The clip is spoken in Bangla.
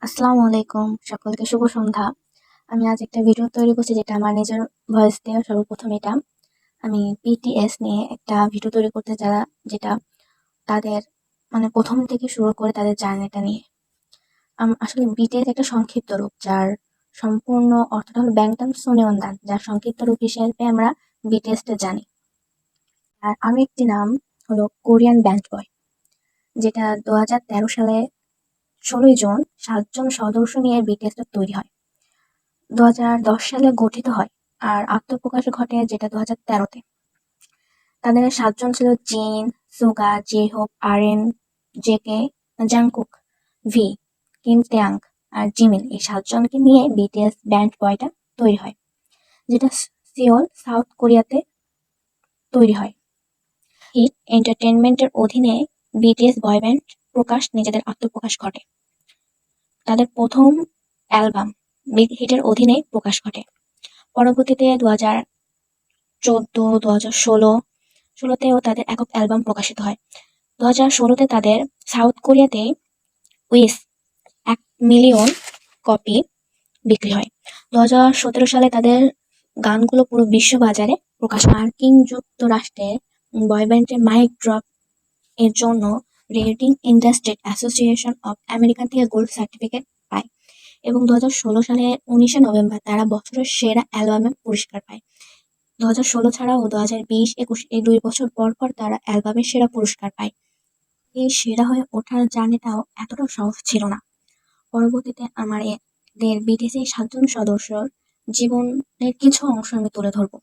আসসালামু আলাইকুম, সকলকে শুভ সন্ধ্যা। আমি আজ একটা ভিডিও তৈরি করছি, যেটা আমার নিজের ভয়েস দিয়ে। সর্বপ্রথম এটা আমি বিটিএস নিয়ে একটা ভিডিও তৈরি করতে যারা, যেটা তাদের মানে প্রথম থেকে শুরু করে তাদের জার্নিটা নিয়ে। আসলে বিটিএস একটা সংক্ষিপ্ত রূপ, যার সম্পূর্ণ অর্থটা হলো ব্যাংটাম সোনিয়নদান, যার সংক্ষিপ্ত রূপ হিসেবে আমরা বিটিএসটা জানি। আর আরো একটি নাম হলো কোরিয়ান ব্যান্ড বয়, যেটা 2013 সালে 16ই জুন 7জন সদস্য নিয়ে বিটিএসটা তৈরি হয়। 2010 সালে গঠিত হয় আর আত্মপ্রকাশ ঘটে যেটা 2013-তে। তাদের 7জন ছিল: Jin, Suga, J Hope, RM, JK, Jungkook, V, Kim Taehyung আর জিমিন। এই 7জনকে নিয়ে বিটিএস ব্যান্ড বয়টা তৈরি হয়, যেটা সিওল, সাউথ কোরিয়াতে তৈরি হয়। হিট এন্টারটেইনমেন্টের অধীনে বিটিএস বয় ব্যান্ড নিজেদের আত্মপ্রকাশ ঘটে। তাদের প্রথম অ্যালবাম বিগ হিটের অধীনে প্রকাশ ঘটে। পরবর্তীতে 2014, 2016তেও তাদের একক অ্যালবাম প্রকাশিত হয়। 2016তে তাদের সাউথ কোরিয়াতে উইস 1 মিলিয়ন কপি বিক্রি হয়। 2017 সালে তাদের গানগুলো পুরো বিশ্ব বাজারে প্রকাশ হয়। মার্কিন যুক্তরাষ্ট্রে বয়ব্যান্ডের মাইক ড্রপ এর জন্য rating industry association of American থেকে গোল্ড সার্টিফিকেট পায় এবং 2016 সালের 19শে নভেম্বর তারা বছরের সেরা অ্যালবামের পুরস্কার পায়। 2016 ছাড়াও 2020, 21 এই 2 বছর পর পর তারা অ্যালবামের সেরা পুরস্কার পায়। এই সেরা হয়ে ওঠার জার্নিটাও এতটা সহজ ছিল না। পরবর্তীতে আমার এদের বিটিএস 7জন সদস্যর জীবনের কিছু অংশ আমি তুলে ধরবো।